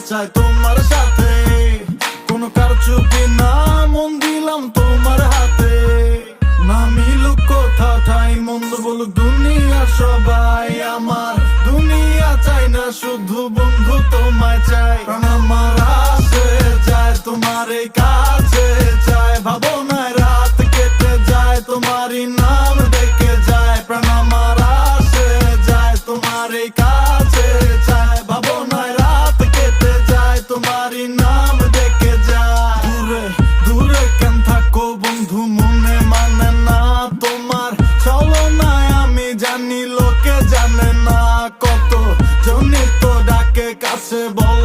চাই তোমার সাথে, কোনো কারচুপি না, মন দিলাম তোমার হাতে। না মিলুক কোথা ঠাই, মন্দ বলুক দুনিয়া সবাই, আমার দুনিয়া চাই না, শুধু বন্ধু তোমায় চাই। প্রাণ আমার আসে যায় তোমার এই কাছে চাই, ভাবনায় রাত কেটে যায় তোমারই নাম ডেকে যায়। প্রাণ আমার আসে যায় তোমার এই কাছে চাই, ভাবনায় রাত কেটে যায় তোমারই নাম ডেকে যায়। দূরে দূরে কেন থাকো বন্ধু, মনে মানে না তোমার ছলনায়, আমি জানি লোকে জানে না। কত জনই তো ডাকে কাছে বল